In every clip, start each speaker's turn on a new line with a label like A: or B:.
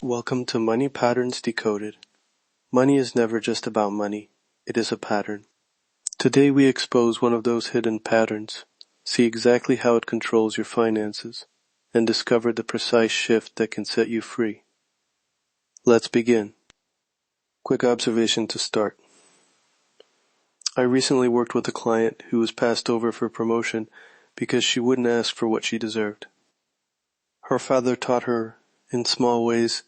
A: Welcome to Money Patterns Decoded. Money is never just about money. It is a pattern. Today we expose one of those hidden patterns, see exactly how it controls your finances, and discover the precise shift that can set you free. Let's begin. Quick observation to start. I recently worked with a client who was passed over for promotion because she wouldn't ask for what she deserved. Her father taught her, in small ways,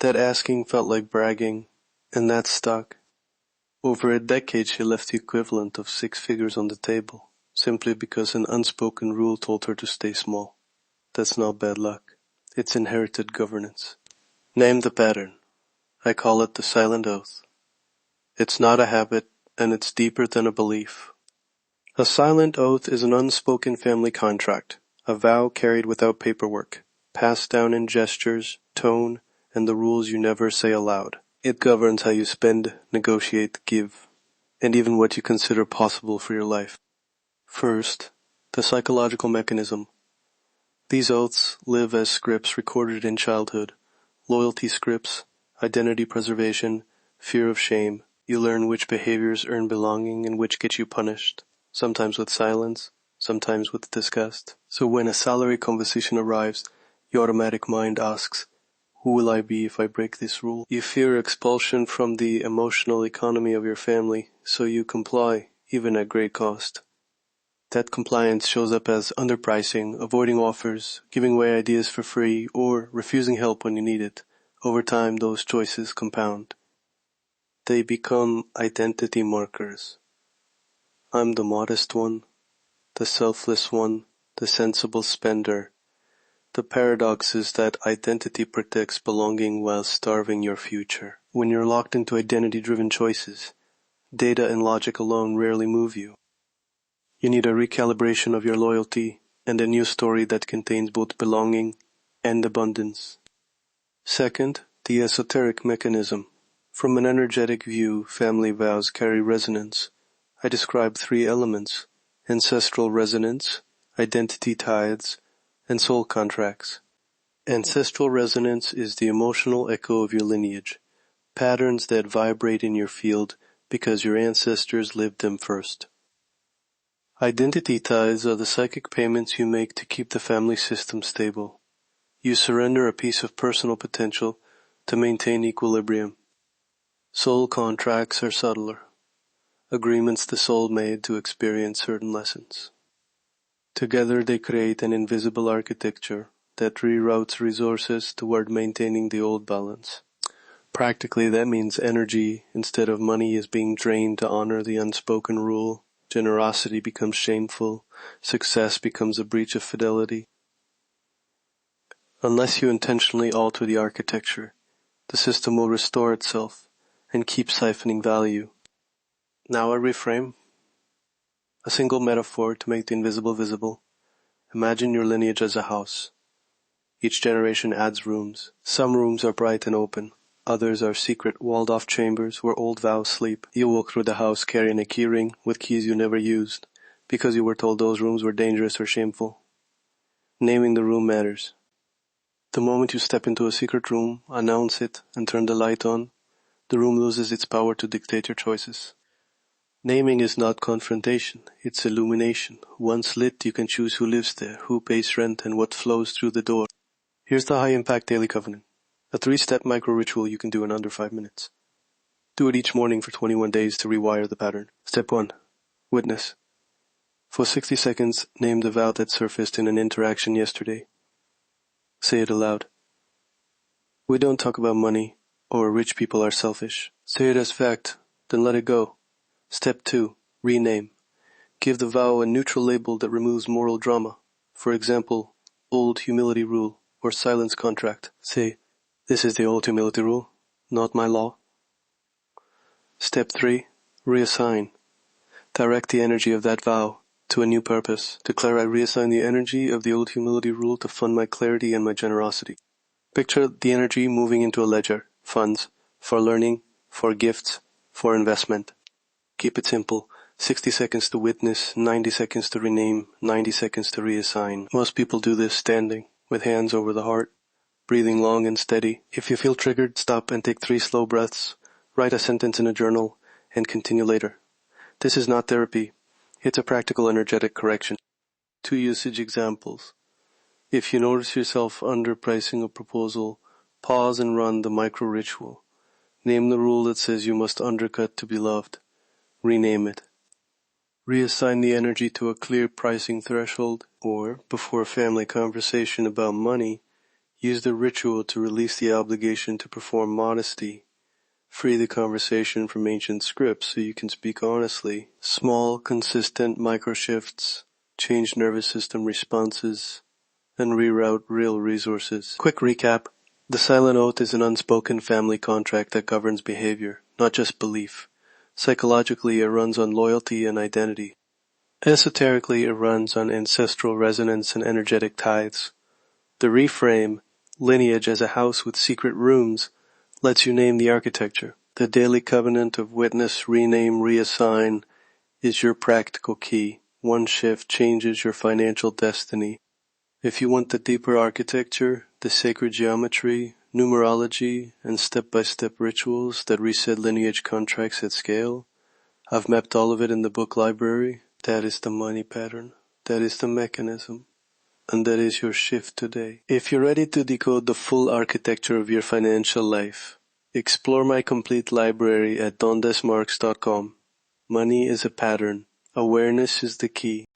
A: that asking felt like bragging, and that stuck. Over a decade she left the equivalent of 6 figures on the table, simply because an unspoken rule told her to stay small. That's not bad luck. It's inherited governance. Name the pattern. I call it the silent oath. It's not a habit, and it's deeper than a belief. A silent oath is an unspoken family contract, a vow carried without paperwork, passed down in gestures, tone, and the rules you never say aloud. It governs how you spend, negotiate, give, and even what you consider possible for your life. First, the psychological mechanism. These oaths live as scripts recorded in childhood, loyalty scripts, identity preservation, fear of shame. You learn which behaviors earn belonging and which get you punished, sometimes with silence, sometimes with disgust. So when a salary conversation arrives, your automatic mind asks, who will I be if I break this rule? You fear expulsion from the emotional economy of your family, so you comply, even at great cost. That compliance shows up as underpricing, avoiding offers, giving away ideas for free, or refusing help when you need it. Over time, those choices compound. They become identity markers. I'm the modest one, the selfless one, the sensible spender. The paradox is that identity protects belonging while starving your future. When you're locked into identity-driven choices, data and logic alone rarely move you. You need a recalibration of your loyalty and a new story that contains both belonging and abundance. Second, the esoteric mechanism. From an energetic view, family vows carry resonance. I describe 3 elements: ancestral resonance, identity tithes, and soul contracts. Ancestral resonance is the emotional echo of your lineage, patterns that vibrate in your field because your ancestors lived them first. Identity ties are the psychic payments you make to keep the family system stable. You surrender a piece of personal potential to maintain equilibrium. Soul contracts are subtler, agreements the soul made to experience certain lessons. Together they create an invisible architecture that reroutes resources toward maintaining the old balance. Practically, that means energy instead of money is being drained to honor the unspoken rule. Generosity becomes shameful. Success becomes a breach of fidelity. Unless you intentionally alter the architecture, the system will restore itself and keep siphoning value. Now I reframe. A single metaphor to make the invisible visible. Imagine your lineage as a house. Each generation adds rooms. Some rooms are bright and open. Others are secret, walled-off chambers where old vows sleep. You walk through the house carrying a keyring with keys you never used, because you were told those rooms were dangerous or shameful. Naming the room matters. The moment you step into a secret room, announce it, and turn the light on, the room loses its power to dictate your choices. Naming is not confrontation, it's illumination. Once lit, you can choose who lives there, who pays rent, and what flows through the door. Here's the high-impact daily covenant. A 3-step micro-ritual you can do in under 5 minutes. Do it each morning for 21 days to rewire the pattern. Step 1. Witness. For 60 seconds, name the vow that surfaced in an interaction yesterday. Say it aloud. We don't talk about money, or rich people are selfish. Say it as fact, then let it go. Step 2. Rename. Give the vow a neutral label that removes moral drama. For example, old humility rule or silence contract. Say, this is the old humility rule, not my law. Step 3. Reassign. Direct the energy of that vow to a new purpose. Declare I reassign the energy of the old humility rule to fund my clarity and my generosity. Picture the energy moving into a ledger, funds, for learning, for gifts, for investment. Keep it simple. 60 seconds to witness, 90 seconds to rename, 90 seconds to reassign. Most people do this standing, with hands over the heart, breathing long and steady. If you feel triggered, stop and take 3 slow breaths, write a sentence in a journal, and continue later. This is not therapy. It's a practical energetic correction. 2 usage examples. If you notice yourself underpricing a proposal, pause and run the micro-ritual. Name the rule that says you must undercut to be loved. Rename it. Reassign the energy to a clear pricing threshold, or, before a family conversation about money, use the ritual to release the obligation to perform modesty. Free the conversation from ancient scripts so you can speak honestly. Small, consistent micro-shifts, change nervous system responses, and reroute real resources. Quick recap. The silent oath is an unspoken family contract that governs behavior, not just belief. Psychologically, it runs on loyalty and identity. Esoterically, it runs on ancestral resonance and energetic tithes. The reframe, lineage as a house with secret rooms, lets you name the architecture. The daily covenant of witness, rename, reassign is your practical key. One shift changes your financial destiny. If you want the deeper architecture, the sacred geometry, numerology, and step-by-step rituals that reset lineage contracts at scale, I've mapped all of it in the book library. That is the money pattern. That is the mechanism. And that is your shift today. If you're ready to decode the full architecture of your financial life, explore my complete library at dondesmarques.com. Money is a pattern. Awareness is the key.